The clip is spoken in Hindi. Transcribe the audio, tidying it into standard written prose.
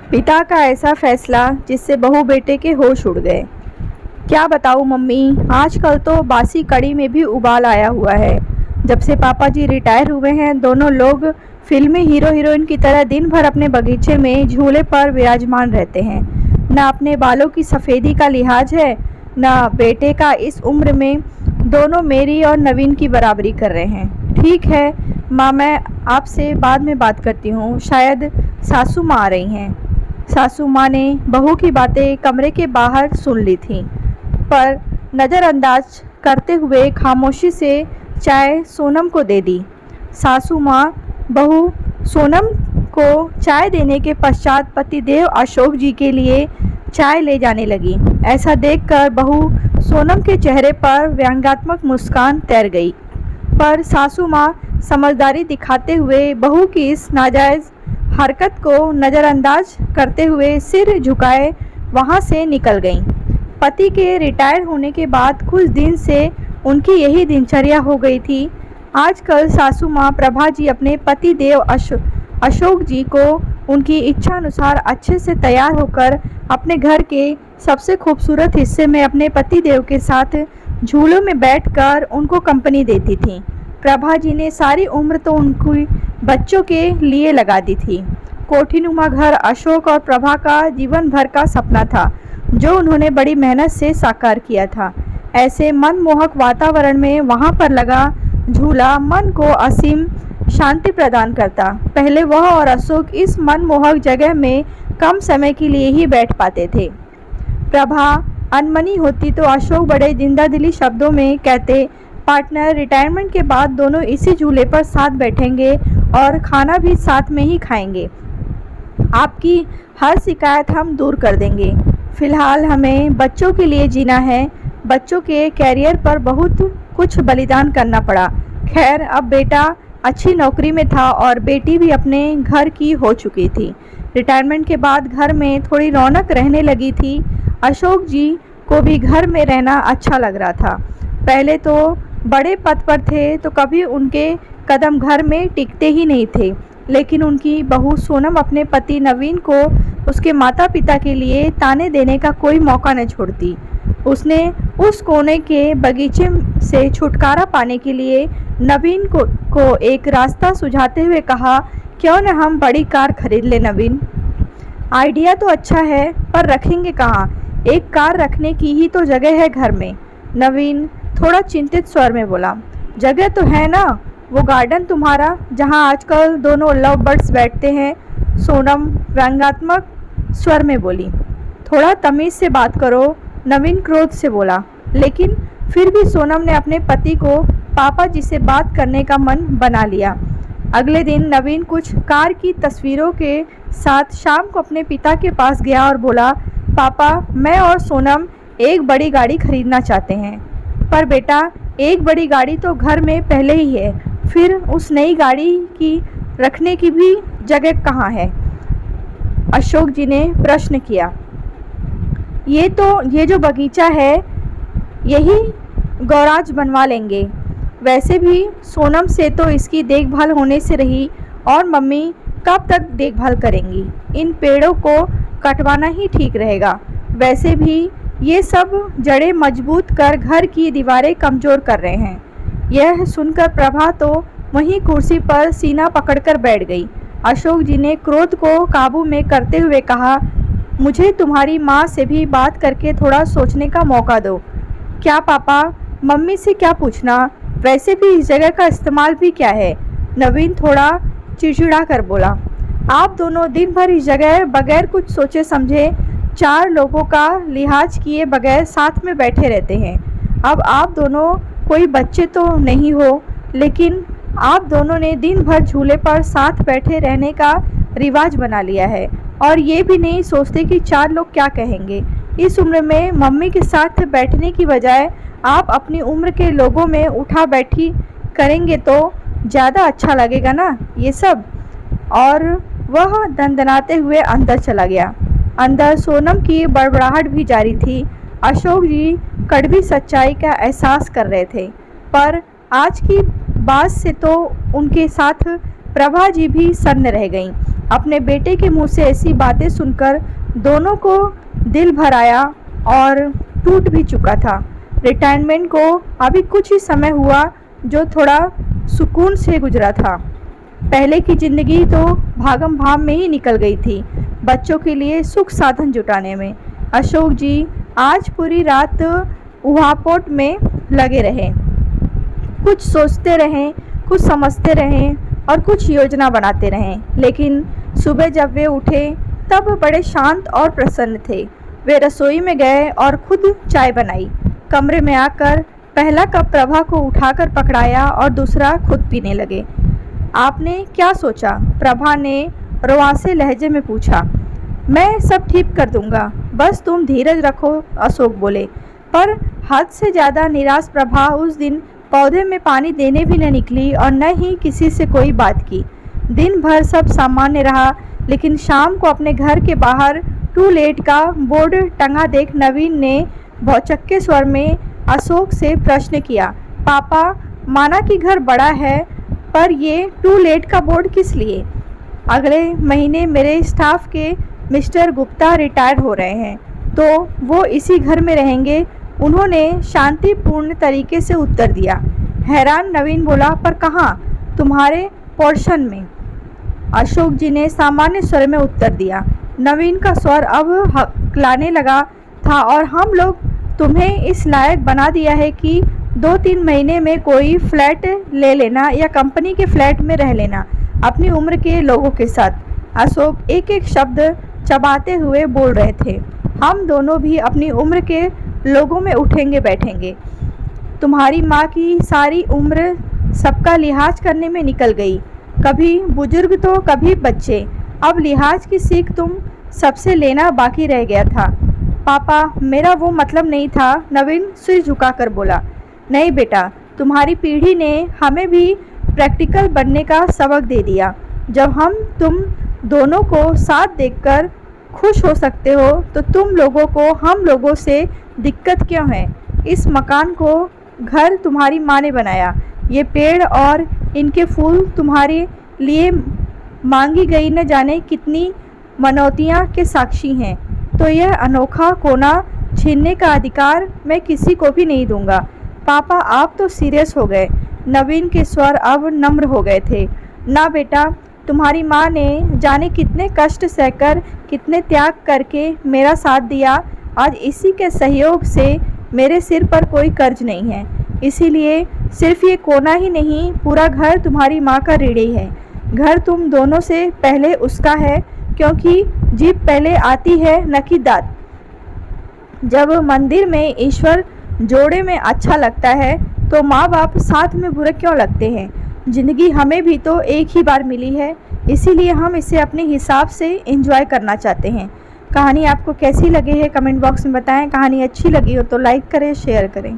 पिता का ऐसा फैसला जिससे बहू बेटे के होश उड़ गए। क्या बताऊँ मम्मी, आजकल तो बासी कड़ी में भी उबाल आया हुआ है। जब से पापा जी रिटायर हुए हैं, दोनों लोग फिल्मी हीरो हीरोइन की तरह दिन भर अपने बगीचे में झूले पर विराजमान रहते हैं। न अपने बालों की सफ़ेदी का लिहाज है, न बेटे का। इस उम्र में दोनों मेरी और नवीन की बराबरी कर रहे हैं। ठीक है माँ, मैं आपसे बाद में बात करती हूँ। शायद सासू माँ आ रही हैं। सासू माँ ने बहू की बातें कमरे के बाहर सुन ली थीं, पर नज़रअंदाज करते हुए खामोशी से चाय सोनम को दे दी। सासू माँ बहू सोनम को चाय देने के पश्चात पतिदेव अशोक जी के लिए चाय ले जाने लगी। ऐसा देखकर बहू सोनम के चेहरे पर व्यंग्यात्मक मुस्कान तैर गई, पर सासू माँ समझदारी दिखाते हुए बहू की इस नाजायज़ हरकत को नज़रअंदाज करते हुए सिर झुकाए वहाँ से निकल गईं। पति के रिटायर होने के बाद कुछ दिन से उनकी यही दिनचर्या हो गई थी। आजकल सासू माँ प्रभा जी अपने पति देव अशोक जी को उनकी इच्छानुसार अच्छे से तैयार होकर अपने घर के सबसे खूबसूरत हिस्से में अपने पति देव के साथ झूलों में बैठकर उनको कंपनी देती थी। प्रभा जी ने सारी उम्र तो उनकी बच्चों के लिए लगा दी थी। कोठीनुमा घर अशोक और प्रभा का जीवन भर का सपना था, जो उन्होंने बड़ी मेहनत से साकार किया था। ऐसे मनमोहक वातावरण में वहाँ पर लगा झूला मन को असीम शांति प्रदान करता। पहले वह और अशोक इस मनमोहक जगह में कम समय के लिए ही बैठ पाते थे। प्रभा अनमनी होती तो अशोक बड़े जिंदादिली शब्दों में कहते, पार्टनर, रिटायरमेंट के बाद दोनों इसी झूले पर साथ बैठेंगे और खाना भी साथ में ही खाएंगे। आपकी हर शिकायत हम दूर कर देंगे। फ़िलहाल हमें बच्चों के लिए जीना है। बच्चों के कैरियर पर बहुत कुछ बलिदान करना पड़ा। खैर, अब बेटा अच्छी नौकरी में था और बेटी भी अपने घर की हो चुकी थी। रिटायरमेंट के बाद घर में थोड़ी रौनक रहने लगी थी। अशोक जी को भी घर में रहना अच्छा लग रहा था। पहले तो बड़े पद पर थे तो कभी उनके कदम घर में टिकते ही नहीं थे, लेकिन उनकी बहू सोनम अपने पति नवीन को उसके माता पिता के लिए ताने देने का कोई मौका न छोड़ती। उसने उस कोने के बगीचे से छुटकारा पाने के लिए नवीन को एक रास्ता सुझाते हुए कहा, क्यों न हम बड़ी कार खरीद ले नवीन। आइडिया तो अच्छा है, पर रखेंगे कहाँ? एक कार रखने की ही तो जगह है घर में। नवीन थोड़ा चिंतित स्वर में बोला, जगह तो है ना, वो गार्डन तुम्हारा जहाँ आजकल दोनों लव बर्ड्स बैठते हैं। सोनम व्यंग्यात्मक स्वर में बोली। थोड़ा तमीज़ से बात करो, नवीन क्रोध से बोला। लेकिन फिर भी सोनम ने अपने पति को पापा जी से बात करने का मन बना लिया। अगले दिन नवीन कुछ कार की तस्वीरों के साथ शाम को अपने पिता के पास गया और बोला, पापा, मैं और सोनम एक बड़ी गाड़ी खरीदना चाहते हैं। पर बेटा, एक बड़ी गाड़ी तो घर में पहले ही है, फिर उस नई गाड़ी की रखने की भी जगह कहाँ है? अशोक जी ने प्रश्न किया। ये जो बगीचा है, यही गौराज बनवा लेंगे। वैसे भी सोनम से तो इसकी देखभाल होने से रही, और मम्मी कब तक देखभाल करेंगी? इन पेड़ों को कटवाना ही ठीक रहेगा। वैसे भी ये सब जड़ें मजबूत कर घर की दीवारें कमज़ोर कर रहे हैं। यह सुनकर प्रभा तो वहीं कुर्सी पर सीना पकड़कर बैठ गई। अशोक जी ने क्रोध को काबू में करते हुए कहा, मुझे तुम्हारी माँ से भी बात करके थोड़ा सोचने का मौका दो। क्या पापा, मम्मी से क्या पूछना? वैसे भी इस जगह का इस्तेमाल भी क्या है? नवीन थोड़ा चिड़चिड़ा कर बोला, आप दोनों दिन भर इस जगह बगैर कुछ सोचे समझे 4 लोगों का लिहाज किए बगैर साथ में बैठे रहते हैं। अब आप दोनों कोई बच्चे तो नहीं हो, लेकिन आप दोनों ने दिन भर झूले पर साथ बैठे रहने का रिवाज बना लिया है, और ये भी नहीं सोचते कि 4 लोग क्या कहेंगे। इस उम्र में मम्मी के साथ बैठने की बजाय आप अपनी उम्र के लोगों में उठा बैठी करेंगे तो ज़्यादा अच्छा लगेगा ना ये सब। और वह दंदनाते हुए अंदर चला गया। अंदर सोनम की बड़बड़ाहट भी जारी थी। अशोक जी कड़वी सच्चाई का एहसास कर रहे थे, पर आज की बात से तो उनके साथ प्रभा जी भी सन्न रह गईं। अपने बेटे के मुंह से ऐसी बातें सुनकर दोनों को दिल भर आया और टूट भी चुका था। रिटायरमेंट को अभी कुछ ही समय हुआ जो थोड़ा सुकून से गुजरा था। पहले की ज़िंदगी तो भागम भाग में ही निकल गई थी, बच्चों के लिए सुख साधन जुटाने में। अशोक जी आज पूरी रात उहापोट में लगे रहे, कुछ सोचते रहें, कुछ समझते रहें और कुछ योजना बनाते रहें। लेकिन सुबह जब वे उठे तब बड़े शांत और प्रसन्न थे। वे रसोई में गए और खुद चाय बनाई। कमरे में आकर पहला कप प्रभा को उठाकर पकड़ाया और दूसरा खुद पीने लगे। आपने क्या सोचा? प्रभा ने रुआंसे लहजे में पूछा। मैं सब ठीक कर दूंगा, बस तुम धीरज रखो, अशोक बोले। पर हद से ज़्यादा निराश प्रभा उस दिन पौधे में पानी देने भी न निकली और न ही किसी से कोई बात की। दिन भर सब सामान्य रहा, लेकिन शाम को अपने घर के बाहर टू लेट का बोर्ड टंगा देख नवीन ने भौचक्के स्वर में अशोक से प्रश्न किया। पापा, माना कि घर बड़ा है, पर ये टू लेट का बोर्ड किस लिए? अगले महीने मेरे स्टाफ के मिस्टर गुप्ता रिटायर हो रहे हैं, तो वो इसी घर में रहेंगे, उन्होंने शांतिपूर्ण तरीके से उत्तर दिया। हैरान नवीन बोला, पर कहाँ? तुम्हारे पोर्शन में, अशोक जी ने सामान्य स्वर में उत्तर दिया। नवीन का स्वर अब हकलाने लगा था। और हम लोग तुम्हें इस लायक बना दिया है कि 2-3 महीने में कोई फ्लैट ले लेना या कंपनी के फ्लैट में रह लेना अपनी उम्र के लोगों के साथ। अशोक एक एक शब्द चबाते हुए बोल रहे थे। हम दोनों भी अपनी उम्र के लोगों में उठेंगे बैठेंगे। तुम्हारी माँ की सारी उम्र सबका लिहाज करने में निकल गई, कभी बुजुर्ग तो कभी बच्चे। अब लिहाज की सीख तुम सबसे लेना बाकी रह गया था। पापा, मेरा वो मतलब नहीं था, नवीन सिर झुकाकर बोला। नहीं बेटा, तुम्हारी पीढ़ी ने हमें भी प्रैक्टिकल बनने का सबक दे दिया। जब हम तुम दोनों को साथ देखकर खुश हो सकते हो तो तुम लोगों को हम लोगों से दिक्कत क्यों है? इस मकान को घर तुम्हारी माँ ने बनाया, ये पेड़ और इनके फूल तुम्हारे लिए मांगी गई न जाने कितनी मनौतियाँ के साक्षी हैं। तो यह अनोखा कोना छीनने का अधिकार मैं किसी को भी नहीं दूंगा। पापा, आप तो सीरियस हो गए। नवीन के स्वर अब नम्र हो गए थे। ना बेटा, तुम्हारी माँ ने जाने कितने कष्ट सहकर, कितने त्याग करके मेरा साथ दिया। आज इसी के सहयोग से मेरे सिर पर कोई कर्ज नहीं है। इसीलिए सिर्फ ये कोना ही नहीं, पूरा घर तुम्हारी माँ का ऋणी है। घर तुम दोनों से पहले उसका है, क्योंकि जीभ पहले आती है न कि दांत। जब मंदिर में ईश्वर जोड़े में अच्छा लगता है तो माँ बाप साथ में बुरे क्यों लगते हैं? ज़िंदगी हमें भी तो एक ही बार मिली है, इसीलिए हम इसे अपने हिसाब से एंजॉय करना चाहते हैं। कहानी आपको कैसी लगी है कमेंट बॉक्स में बताएं। कहानी अच्छी लगी हो तो लाइक करें, शेयर करें।